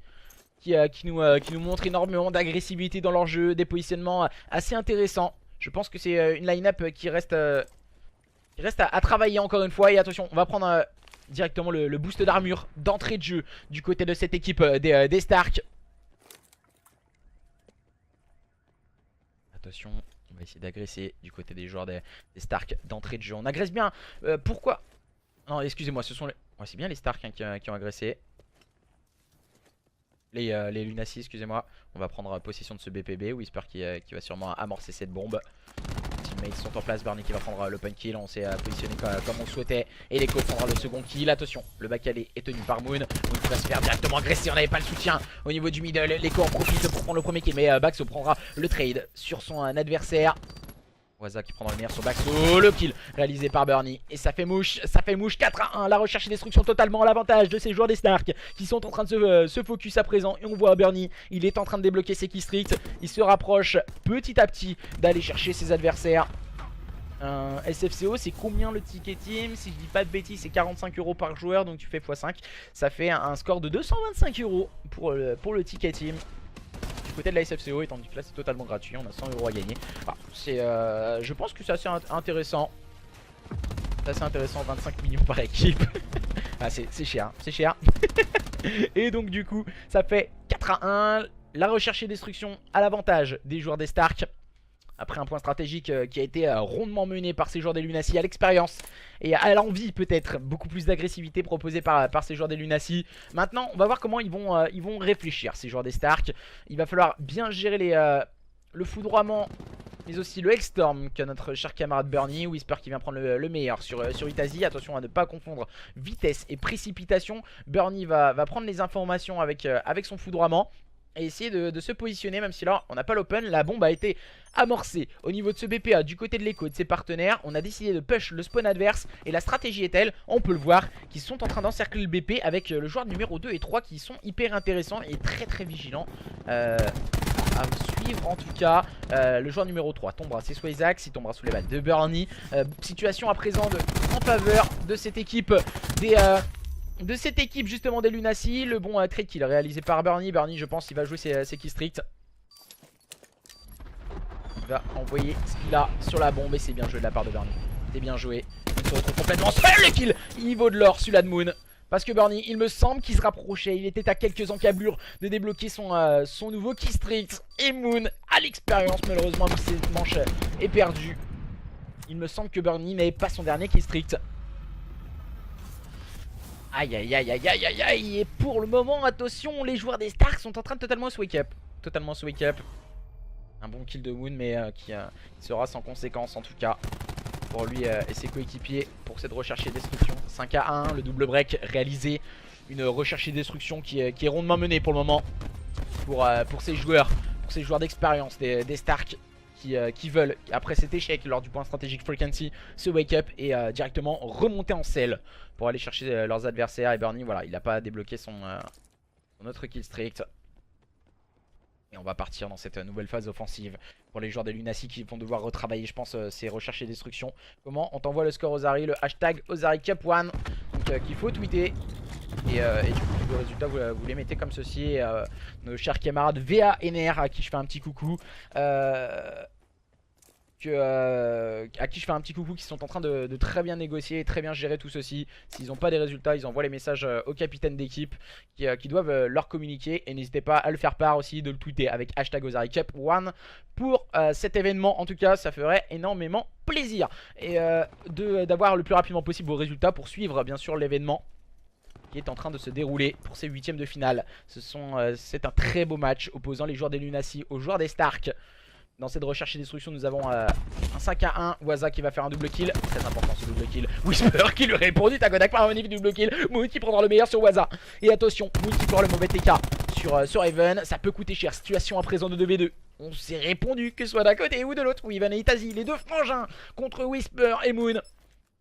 Qui nous montre énormément d'agressivité dans leur jeu, des positionnements assez intéressants. Je pense que c'est une line-up qui reste à travailler encore une fois. Et attention, on va prendre directement le boost d'armure d'entrée de jeu du côté de cette équipe des Stark. Attention, on va essayer d'agresser du côté des joueurs des Stark d'entrée de jeu. On agresse bien. Pourquoi? Non, excusez-moi, ce sont les... Ouais, c'est bien les Stark hein, qui ont agressé. Les Lunacy, excusez-moi. On va prendre possession de ce BPB. Whisper qui va sûrement amorcer cette bombe. Les teammates sont en place. Burny qui va prendre le point kill. On s'est positionné comme on le souhaitait. Et l'Echo prendra le second kill. Attention, le Bacalé est tenu par Moon. Moon qui va se faire directement agresser. On n'avait pas le soutien au niveau du middle. L'Echo en profite pour prendre le premier kill. Mais Baxo prendra le trade sur son adversaire. Waza qui prendra le meilleur sur Baxo, le kill réalisé par Burny. Et ça fait mouche 4-1. La recherche et destruction totalement à l'avantage de ces joueurs des Stark qui sont en train de se focus à présent. Et on voit Burny, il est en train de débloquer ses keystricts. Il se rapproche petit à petit d'aller chercher ses adversaires. SFCO c'est combien le ticket team? Si je dis pas de bêtises c'est 45 € par joueur, donc tu fais x5. Ça fait un score de 225 € pour le ticket team. Du côté de la SFCO, étant donné que là c'est totalement gratuit, on a 100 € à gagner. Je pense que c'est assez intéressant. C'est assez intéressant, 25 millions par équipe. Ah, c'est cher, c'est cher. Et donc du coup, ça fait 4-1. La recherche et destruction à l'avantage des joueurs des Stark. Après un point stratégique qui a été rondement mené par ces joueurs des Lunacy à l'expérience et à l'envie peut-être, beaucoup plus d'agressivité proposée par ces joueurs des Lunacy. Maintenant on va voir comment ils vont réfléchir ces joueurs des Stark. Il va falloir bien gérer le foudroiement mais aussi le Hellstorm que notre cher camarade Burny. Whisper qui vient prendre le meilleur sur Itasia. Attention à ne pas confondre vitesse et précipitation. Burny va prendre les informations avec son foudroiement et essayer de se positionner, même si là on n'a pas l'open. La bombe a été amorcée au niveau de ce BPA du côté de l'Echo et de ses partenaires. On a décidé de push le spawn adverse et la stratégie est telle, on peut le voir, qu'ils sont en train d'encercler le BP avec le joueur numéro 2 et 3 qui sont hyper intéressants et très vigilants à suivre en tout cas. Le joueur numéro 3 tombera, c'est Swazax, il tombera sous les balles de Burny. Situation à présent en faveur de cette équipe de cette équipe justement des Lunacy. Le bon trade kill réalisé par Burny. Burny je pense il va jouer ses keystricts. Il va envoyer ce qu'il a sur la bombe et c'est bien joué de la part de Burny. C'est bien joué. Il se retrouve complètement seul, le kill. Il vaut de l'or celui-là de Moon. Parce que Bernie, il me semble qu'il se rapprochait. Il était à quelques encablures de débloquer son nouveau Key Strict. Et Moon à l'expérience, malheureusement, cette manche est perdue. Il me semble que Bernie n'avait pas son dernier Key Strict. Aïe aïe aïe aïe aïe aïe aïe. Et pour le moment, attention, les joueurs des Starks sont en train de totalement se wake up. Totalement se wake up. Un bon kill de Moon, mais qui sera sans conséquence en tout cas pour lui et ses coéquipiers pour cette recherche et destruction. 5 à 1, le double break réalisé. Une recherche et destruction qui est rondement menée pour le moment pour ces joueurs d'expérience des Stark qui veulent, après cet échec lors du point stratégique Frequency, se wake up et directement remonter en selle pour aller chercher leurs adversaires. Et Bernie, voilà, il n'a pas débloqué son autre kill strict. Et on va partir dans cette nouvelle phase offensive pour les joueurs des Lunacy qui vont devoir retravailler, je pense, ces recherches et destructions. Comment on t'envoie le score Ozari, le hashtag OzariCup1, donc qu'il faut tweeter. Et du coup, le résultat, vous les mettez comme ceci. Nos chers camarades VA NR, à qui je fais un petit coucou. À qui je fais un petit coucou, qui sont en train de très bien négocier et très bien gérer tout ceci. S'ils n'ont pas des résultats, ils envoient les messages au capitaine d'équipe qui doivent leur communiquer. Et n'hésitez pas à le faire part aussi, de le tweeter avec hashtag OzariCup1 pour cet événement. En tout cas, ça ferait énormément plaisir. Et d'avoir le plus rapidement possible vos résultats pour suivre bien sûr l'événement qui est en train de se dérouler pour ces huitièmes de finale. C'est un très beau match opposant les joueurs des Lunacy aux joueurs des Stark. Dans cette recherche et destruction, nous avons un 5 à 1. Waza qui va faire un double kill. Très important ce double kill. Whisper qui lui répond. Tagodak par un magnifique double kill. Moon qui prendra le meilleur sur Waza. Et attention, Moon qui prend le mauvais TK sur Even. Ça peut coûter cher. Situation à présent de 2v2. On s'est répondu que ce soit d'un côté ou de l'autre. Weaven et Itazi, les deux frangins contre Whisper et Moon.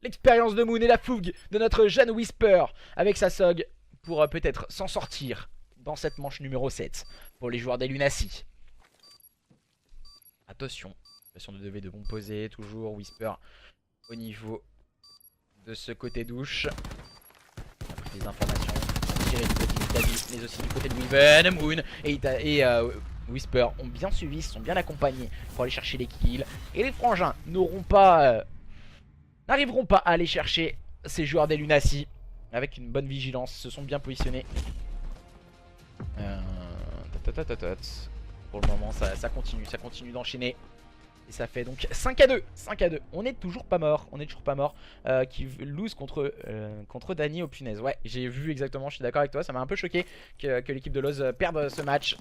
L'expérience de Moon et la fougue de notre jeune Whisper avec sa SOG pour peut-être s'en sortir dans cette manche numéro 7 pour les joueurs des Lunacy. Attention, situation de 2v2 bon posé, toujours Whisper au niveau de ce côté douche. On a pris des informations tirées du côté d'Italie, mais aussi du côté de Weaven, Moon et Whisper ont bien suivi, se sont bien accompagnés pour aller chercher les kills. Et les frangins n'auront pas, n'arriveront pas à aller chercher ces joueurs des Lunacy avec une bonne vigilance, se sont bien positionnés. Pour le moment ça continue d'enchaîner. Et ça fait donc 5 à 2. 5 à 2. On est toujours pas mort. Qui lose contre Dany, oh punaise. Ouais, j'ai vu exactement, je suis d'accord avec toi. Ça m'a un peu choqué que l'équipe de Loz perde ce match.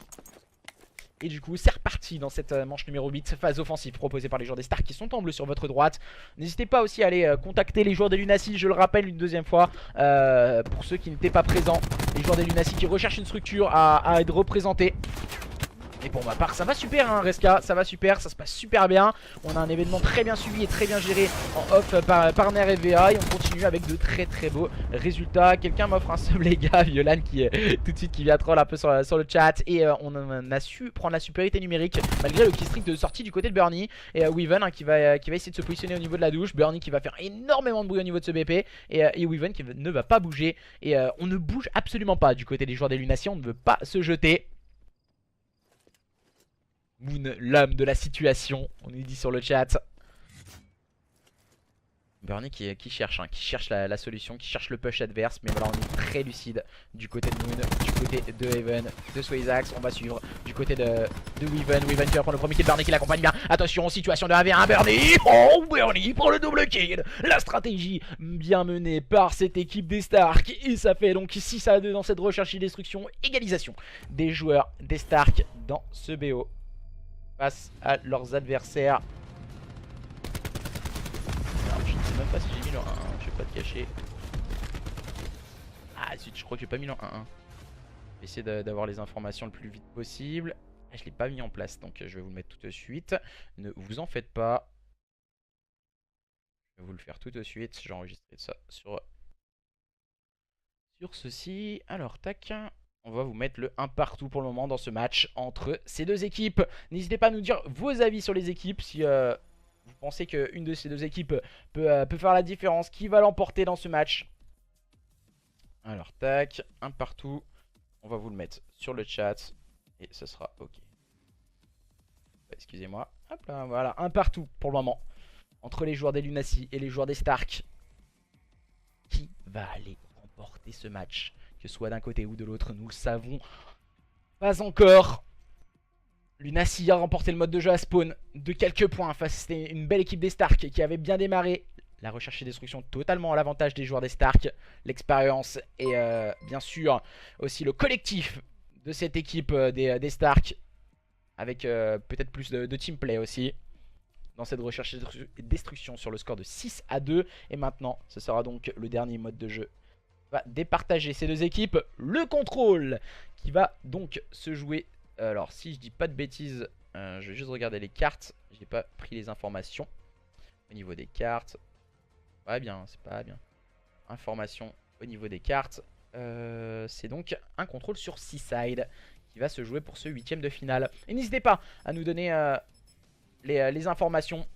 Et du coup c'est reparti dans cette manche numéro 8, phase offensive proposée par les joueurs des Stark qui sont en bleu sur votre droite. N'hésitez pas aussi à aller contacter les joueurs des Lunacy, je le rappelle une deuxième fois, pour ceux qui n'étaient pas présents. Les joueurs des Lunacy qui recherchent une structure à être représentés. Et pour ma part ça va super hein Reska, ça va super, ça se passe super bien. On a un événement très bien suivi et très bien géré en off par Ner et VA. Et on continue avec de très très beaux résultats. Quelqu'un m'offre un sub les gars, Violan qui tout de suite qui vient troll un peu sur le chat. Et on a su prendre la supériorité numérique malgré le keystrict de sortie du côté de Bernie. Et Weaven hein, qui va essayer de se positionner au niveau de la douche. Bernie qui va faire énormément de bruit au niveau de ce BP. Et Weaven qui ne va pas bouger. Et on ne bouge absolument pas du côté des joueurs des Lunacy, on ne veut pas se jeter. Moon, l'homme de la situation, on nous dit sur le chat. Bernie qui cherche, qui cherche la solution, qui cherche le push adverse. Mais voilà, on est très lucide du côté de Moon, du côté de Heaven, de Swazax. On va suivre du côté de Weaven. Weaven qui va prendre le premier kill, Bernie qui l'accompagne bien. Attention, situation de 1v1, Bernie. Oh, Bernie pour le double kill. La stratégie bien menée par cette équipe des Stark. Et ça fait donc 6 à 2 dans cette recherche et destruction. Égalisation des joueurs des Stark dans ce BO face à leurs adversaires. Alors, je ne sais même pas si j'ai mis le 1-1, je vais pas te cacher. Ah zut, je crois que j'ai pas mis le 1-1. Je vais essayer d'avoir les informations le plus vite possible. Ah, je l'ai pas mis en place, donc je vais vous le mettre tout de suite. Ne vous en faites pas. Je vais vous le faire tout de suite. J'ai enregistré ça sur ceci. Alors, tac. On va vous mettre le 1 partout pour le moment dans ce match entre ces deux équipes. N'hésitez pas à nous dire vos avis sur les équipes. Si vous pensez qu'une de ces deux équipes peut faire la différence. Qui va l'emporter dans ce match? Alors tac, 1 partout. On va vous le mettre sur le chat. Et ce sera ok. Excusez-moi. Hop là, voilà, 1 partout pour le moment. Entre les joueurs des Lunacy et les joueurs des Stark. Qui va aller remporter ce match. Que ce soit d'un côté ou de l'autre, nous le savons pas encore. Lunacy a remporté le mode de jeu à spawn de quelques points face à une belle équipe des Stark qui avait bien démarré. La recherche et destruction totalement à l'avantage des joueurs des Stark. L'expérience et bien sûr aussi le collectif de cette équipe des Stark. Avec peut-être plus de teamplay aussi. Dans cette recherche et destruction sur le score de 6-2. Et maintenant ce sera donc le dernier mode de jeu. Va départager ces deux équipes. Le contrôle qui va donc se jouer. Alors si je dis pas de bêtises, je vais juste regarder les cartes. J'ai pas pris les informations au niveau des cartes. Ouais bien, c'est pas bien. Information au niveau des cartes. C'est donc un contrôle sur Seaside qui va se jouer pour ce 8ème de finale. Et n'hésitez pas à nous donner les informations.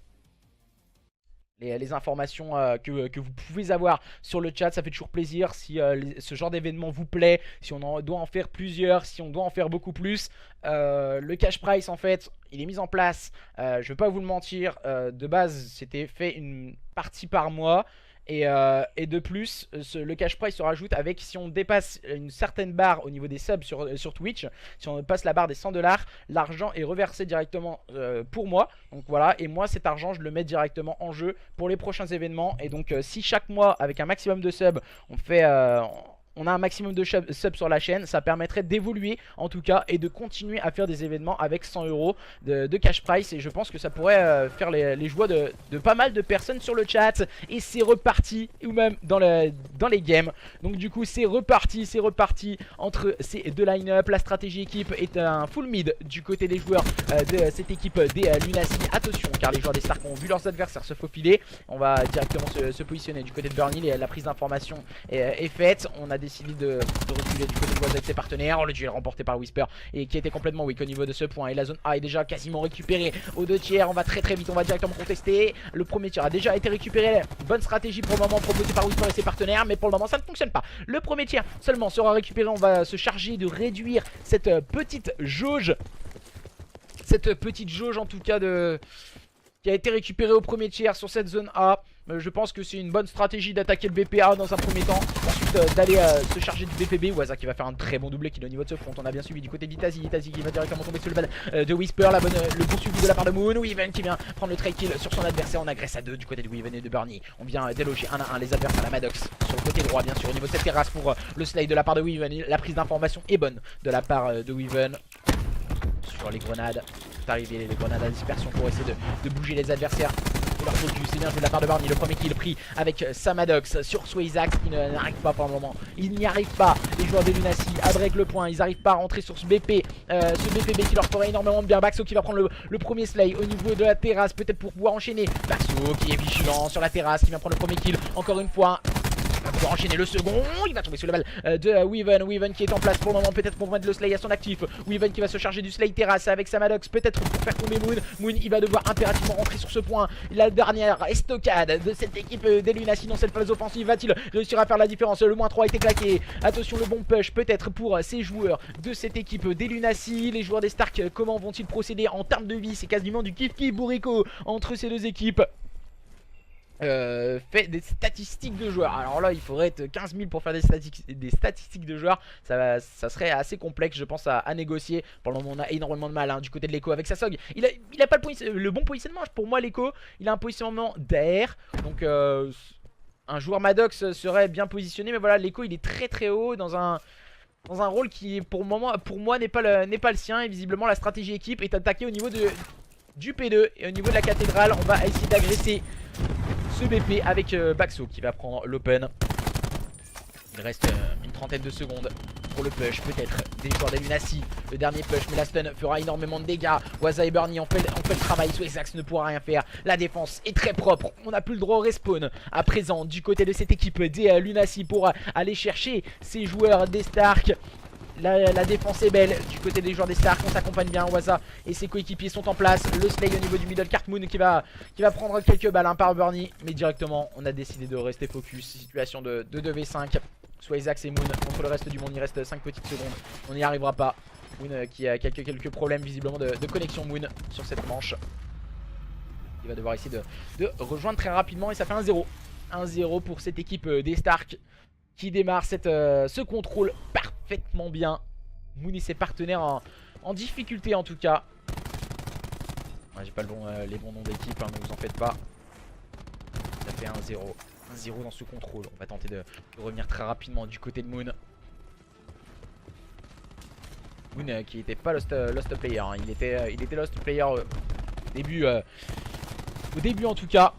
Les informations que vous pouvez avoir sur le chat, ça fait toujours plaisir. Si ce genre d'événement vous plaît, si on doit en faire plusieurs, si on doit en faire beaucoup plus. Le cash price en fait, il est mis en place, je vais pas vous le mentir, de base c'était fait une partie par mois. Et de plus, le cash price se rajoute avec si on dépasse une certaine barre au niveau des subs sur Twitch. Si on passe la barre des 100 $, l'argent est reversé directement pour moi. Donc voilà, et moi cet argent je le mets directement en jeu pour les prochains événements. Et donc si chaque mois avec un maximum de subs on a un maximum de subs sur la chaîne, ça permettrait d'évoluer en tout cas et de continuer à faire des événements avec 100 € de cash price. Et je pense que ça pourrait faire les joies de pas mal de personnes sur le chat. Et c'est reparti, ou même dans les games. Donc du coup c'est reparti entre ces deux line-up. La stratégie équipe est un full mid du côté des joueurs de cette équipe des Lunacy. Attention car les joueurs des Stark ont vu leurs adversaires se faufiler. On va directement se positionner du côté de Burnie. La prise d'information est faite. On a décidé de reculer du côté de Waza avec ses partenaires. Le duel remporté par Whisper et qui était complètement weak au niveau de ce point. Et la zone A est déjà quasiment récupérée aux 2 tiers. On va très vite, on va directement contester. Le premier tir a déjà été récupéré. Bonne stratégie pour le moment proposée par Whisper et ses partenaires, mais pour le moment ça ne fonctionne pas. Le premier tir seulement sera récupéré. On va se charger de réduire cette petite jauge. Cette petite jauge en tout cas qui a été récupérée au premier tiers sur cette zone A. Je pense que c'est une bonne stratégie d'attaquer le BPA dans un premier temps. Ensuite d'aller se charger du BPB. Waza qui va faire un très bon doublé kill au niveau de ce front. On a bien suivi du côté d'Itazi. Itazi qui va directement tomber sur le bal de Whisper. Le bon suivi de la part de Moon. Weaven qui vient prendre le trade kill sur son adversaire. On agresse à 2 du côté de Weaven et de Burnie. On vient déloger 1 à 1 les adversaires à la Maddox. Sur le côté droit bien sûr au niveau de cette terrasse pour le slide de la part de Weaven. La prise d'information est bonne de la part de Weaven. Sur les grenades, tout arrivé, les grenades à dispersion pour essayer de bouger les adversaires. Leur focus, c'est bien joué de la part de Barney. Le premier kill pris avec Samadox sur Swayzax qui n'arrive pas pour le moment. Il n'y arrive pas. Les joueurs des Lunacy à break le point. Ils n'arrivent pas à rentrer sur ce BP. Ce BPB qui leur ferait énormément de bien. Baxo qui va prendre le premier slay au niveau de la terrasse. Peut-être pour pouvoir enchaîner. Baxo qui est vigilant sur la terrasse. Qui vient prendre le premier kill. Encore une fois. Il va pouvoir enchaîner le second. Il va tomber sur le balle de Weaven. Weaven qui est en place pour le moment. Peut-être pour mettre le slay à son actif. Weaven qui va se charger du slay terrasse avec Samadox. Peut-être pour faire tomber Moon. Moon il va devoir impérativement rentrer sur ce point. La dernière estocade de cette équipe des Lunacy dans cette phase offensive. Va-t-il réussir à faire la différence? Le moins 3 a été claqué. Attention le bon push peut-être pour ces joueurs de cette équipe des Lunacy. Les joueurs des Stark comment vont-ils procéder en termes de vie? C'est quasiment du kiff-kiff bourrico entre ces deux équipes. Fait des statistiques de joueurs. Alors là il faudrait être 15 000 pour faire des statistiques de joueurs. Ça serait assez complexe je pense à négocier. Pour le moment on a énormément de mal hein, du côté de l'Echo avec sa SOG. Il a pas le bon positionnement. Pour moi l'Echo il a un positionnement d'air. Donc un joueur Maddox serait bien positionné. Mais voilà l'Echo il est très haut dans un rôle qui pour moi n'est pas le sien. Et visiblement la stratégie équipe est attaquée au niveau du P2. Et au niveau de la cathédrale on va essayer d'agresser ce BP avec Baxo qui va prendre l'open. Il reste une trentaine de secondes pour le push peut-être des joueurs des Lunacy. Le dernier push mais la stun fera énormément de dégâts. Waza et Burnie on fait le travail. Swayzax ne pourra rien faire. La défense est très propre. On n'a plus le droit au respawn à présent du côté de cette équipe des Lunacy pour aller chercher ces joueurs des Stark. La défense est belle du côté des joueurs des Stark. On s'accompagne bien. Waza et ses coéquipiers sont en place. Le slay au niveau du middle cart. Moon qui va prendre quelques balles hein, par Burnie. Mais directement on a décidé de rester focus. Situation de 2v5. Swayzax et Moon contre le reste du monde. Il reste 5 petites secondes. On n'y arrivera pas. Moon qui a quelques problèmes visiblement de connexion. Moon sur cette manche. Il va devoir essayer de rejoindre très rapidement. Et ça fait 1-0. 1-0 pour cette équipe des Stark. qui démarre ce contrôle parfaitement bien. Moon et ses partenaires en difficulté en tout cas. Ouais, j'ai pas les bons noms d'équipe, hein, ne vous en faites pas. Ça fait 1-0. 1-0 dans ce contrôle. On va tenter de revenir très rapidement du côté de Moon. Moon qui n'était pas lost player, hein. Il était lost player au début en tout cas.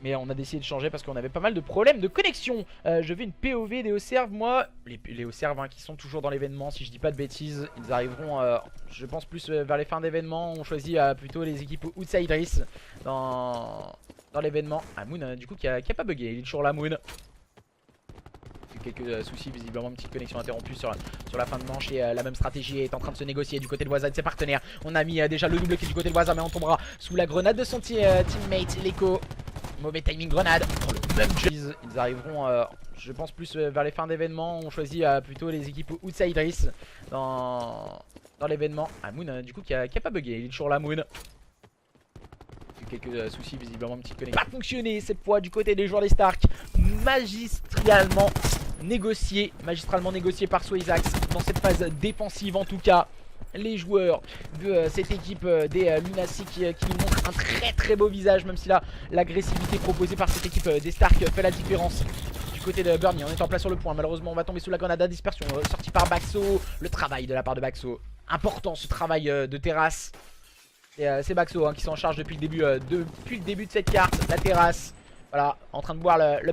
Mais on a décidé de changer parce qu'on avait pas mal de problèmes de connexion. Je vais une POV des Hauts-Serves, moi. Les Hauts-Serves, hein, qui sont toujours dans l'événement, si je dis pas de bêtises. Ils arriveront, je pense, plus vers les fins d'événement. On choisit plutôt les équipes Outsiders dans l'événement. Ah, Moon, du coup, qui a pas bugué. Il est toujours là, Moon. Quelques soucis, visiblement, une petite connexion interrompue sur la fin de manche. Et la même stratégie est en train de se négocier du côté de Waza et de ses partenaires. On a mis déjà le double qui est du côté de Waza, mais on tombera sous la grenade de son teammate, l'Echo. Mauvais timing grenade. Oh, le même jeu. Ils arriveront, je pense, plus vers les fins d'événement. On choisit plutôt les équipes Outsiders dans l'événement. Ah, Moon, du coup, qui a pas bugué. Il est toujours là, Moon. Quelques soucis, visiblement, une petite connexion. Pas fonctionné cette fois du côté des joueurs des Stark. Magistralement négocié par Swazax dans cette phase défensive en tout cas. Les joueurs de cette équipe des Lunacy qui nous montrent un très beau visage, même si l'agressivité proposée par cette équipe des Stark fait la différence. Du côté de Burnie, on est en place sur le point. Malheureusement, on va tomber sous la grenade à dispersion sortie par Baxo. Le travail de la part de Baxo. Important ce travail de terrasse. C'est Baxo, hein, qui s'en charge depuis le début de cette carte. La terrasse. Voilà, en train de boire le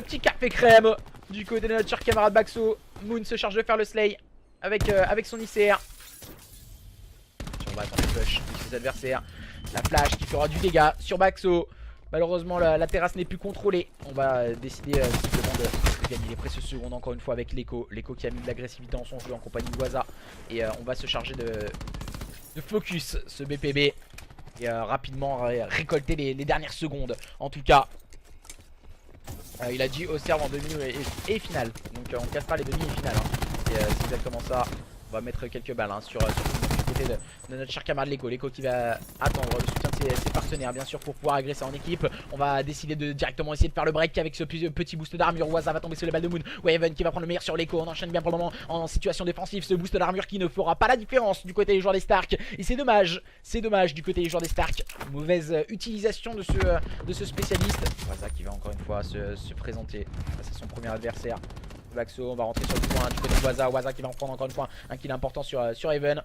petit café crème du côté de notre cher camarade Baxo. Moon se charge de faire le slay avec son ICR. On va attendre le flush de ses adversaires. La flash qui fera du dégât sur Baxo. Malheureusement la terrasse n'est plus contrôlée. On va décider simplement de gagner les précieuses secondes encore une fois avec l'Echo. L'Echo qui a mis de l'agressivité en son jeu en compagnie de Waza. Et on va se charger de focus ce BPB. Et rapidement récolter les dernières secondes. En tout cas, il a dit au serve en demi et finale. Donc on casse pas les demi et finale, hein. C'est exactement ça. On va mettre quelques balles, hein, sur du côté de notre cher camarade l'Echo. L'Echo qui va attendre le soutien de ses partenaires bien sûr pour pouvoir agresser en équipe. On va décider de directement essayer de faire le break avec ce petit boost d'armure. Waza va tomber sur les balles de Moon. Waven qui va prendre le meilleur sur l'Echo. On enchaîne bien pour le moment en situation défensive. Ce boost d'armure qui ne fera pas la différence du côté des joueurs des Stark. Et c'est dommage du côté des joueurs des Stark. Mauvaise utilisation de ce spécialiste. Waza qui va encore une fois se présenter face à son premier adversaire. Baxo, on va rentrer sur le point du côté de Waza. Waza qui va en prendre encore une fois un kill important sur Even.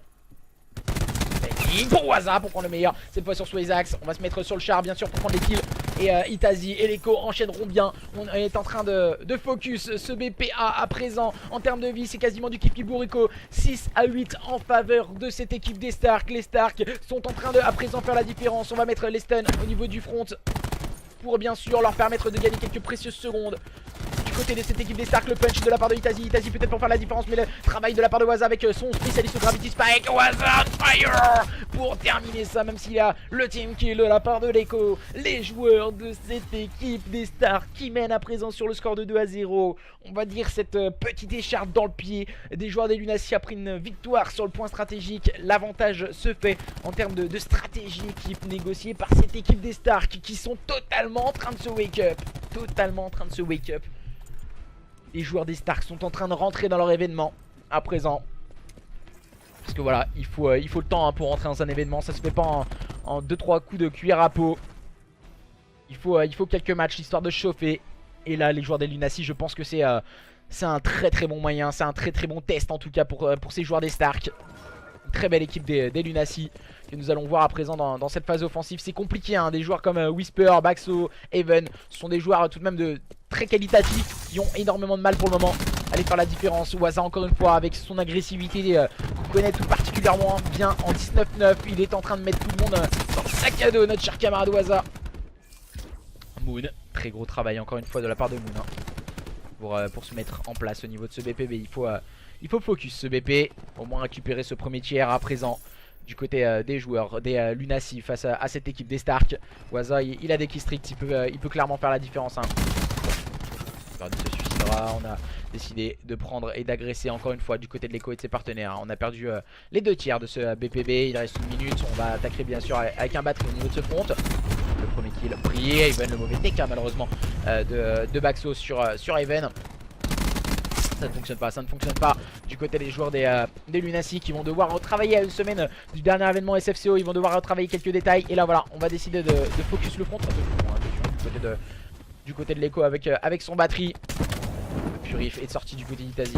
Pour Waza pour prendre le meilleur. Cette fois sur Swazax. On va se mettre sur le char bien sûr pour prendre les kills. Et Itazi et l'Echo enchaîneront bien. On est en train de focus ce BPA à présent. En termes de vie, c'est quasiment du kiff bourrico. 6-8 en faveur de cette équipe des Stark. Les Stark sont en train de à présent faire la différence. On va mettre les stuns au niveau du front pour bien sûr leur permettre de gagner quelques précieuses secondes. Côté de cette équipe des Stark, le punch de la part de Itazi. Itazi peut-être pour faire la différence, mais le travail de la part de Waza avec son spécialiste au Gravity Spike. Waza on fire pour terminer ça, même s'il y a le team kill de la part de l'Echo. Les joueurs de cette équipe des Stark qui mènent à présent sur le score de 2-0. On va dire cette petite écharpe dans le pied des joueurs des Lunacy après une victoire sur le point stratégique. L'avantage se fait en termes de stratégie équipe négociée par cette équipe des Stark qui sont totalement en train de se wake up. Les joueurs des Stark sont en train de rentrer dans leur événement à présent. Parce que voilà, il faut le temps, hein, pour rentrer dans un événement. Ça se fait pas en 2-3 coups de cuillère à peau. Il faut quelques matchs histoire de chauffer. Et là les joueurs des Lunacy, je pense que c'est un très bon moyen. C'est un très bon test en tout cas pour ces joueurs des Stark. Une très belle équipe des Lunacy que nous allons voir à présent dans cette phase offensive. C'est compliqué, hein, des joueurs comme Whisper, Baxo, Even. Ce sont des joueurs tout de même très qualitatifs qui ont énormément de mal pour le moment à aller faire la différence. Waza encore une fois avec son agressivité qu'on connaît tout particulièrement bien en 19-9. Il est en train de mettre tout le monde dans le sac à dos, notre cher camarade Waza. Moon, très gros travail encore une fois de la part de Moon, hein, pour se mettre en place au niveau de ce BPB. Il faut focus ce BP, au moins récupérer ce premier tiers à présent du côté des joueurs des Lunacy face à cette équipe des Stark. Waza il a des killstreaks, il peut clairement faire la différence, hein. Burnie se suicidera. On a décidé de prendre et d'agresser encore une fois du côté de l'Echo et de ses partenaires. On a perdu les 2 tiers de ce BPB. Il reste 1 minute. On va attaquer bien sûr avec un batterie au niveau de ce front. le premier kill pris. Haven, le mauvais TK malheureusement de Baxo sur Haven. Ça ne fonctionne pas, ça ne fonctionne pas du côté des joueurs des Lunacy qui vont devoir retravailler à une semaine du dernier événement SFCO. Ils vont devoir retravailler quelques détails. Et là voilà, on va décider de focus le front. Du côté de l'Echo avec son batterie. Le Purif est sorti du côté d'Itazi.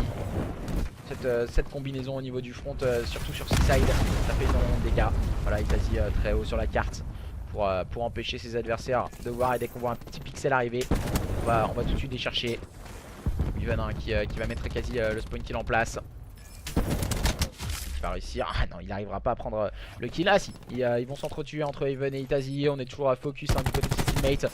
Cette combinaison au niveau du front, surtout sur Seaside, ça fait énormément de dégâts. Voilà, Itazi très haut sur la carte pour empêcher ses adversaires de voir. Et dès qu'on voit un petit pixel arriver, on va tout de suite les chercher. Ivan qui va mettre quasi le spawn kill en place. Il va réussir. Ah non, il n'arrivera pas à prendre le kill. Ah si, ils vont s'entretuer entre Haven et Itazi. On est toujours à focus du côté de ses teammates.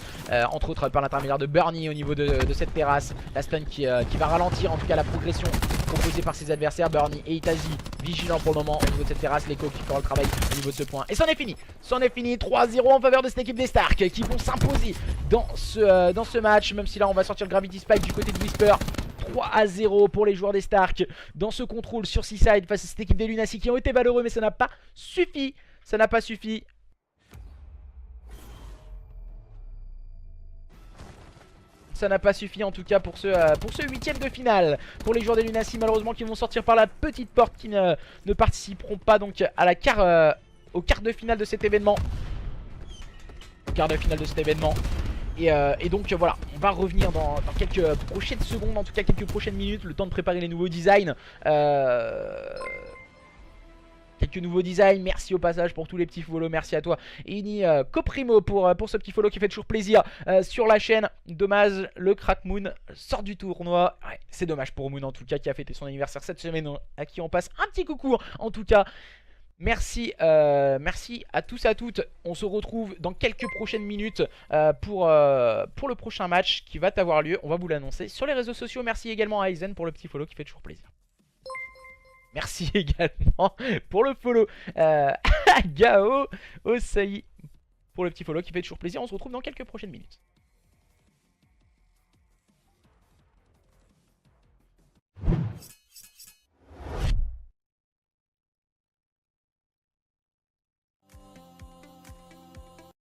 Entre autres par l'intermédiaire de Bernie au niveau de cette terrasse. La stun qui va ralentir en tout cas la progression proposée par ses adversaires. Bernie et Itazi vigilants pour le moment au niveau de cette terrasse. L'Echo qui fera le travail au niveau de ce point. Et c'en est fini. C'en est fini. 3-0 en faveur de cette équipe des Stark qui vont s'imposer dans ce match. Même si là on va sortir le Gravity Spike du côté de Whisper. 3-0 pour les joueurs des Stark dans ce contrôle sur Seaside face à cette équipe des Lunacy qui ont été valeureux, mais ça n'a pas suffi. Ça n'a pas suffi. Ça n'a pas suffi en tout cas pour ce huitième de finale. Pour les joueurs des Lunacy malheureusement qui vont sortir par la petite porte, qui ne participeront pas donc à au quart de finale de cet événement. Et donc voilà, on va revenir dans quelques prochaines secondes, en tout cas quelques prochaines minutes, le temps de préparer les nouveaux designs. Quelques nouveaux designs, merci au passage pour tous les petits follow, merci à toi Ini Coprimo pour ce petit follow qui fait toujours plaisir sur la chaîne. Dommage, le Crack Moon sort du tournoi, ouais, c'est dommage pour Moon en tout cas qui a fêté son anniversaire cette semaine, à qui on passe un petit coucou en tout cas. Merci à tous et à toutes. On se retrouve dans quelques prochaines minutes pour le prochain match qui va avoir lieu. On va vous l'annoncer sur les réseaux sociaux. Merci également à Aizen pour le petit follow qui fait toujours plaisir. Merci également pour le follow à Gao Osai pour le petit follow qui fait toujours plaisir. On se retrouve dans quelques prochaines minutes.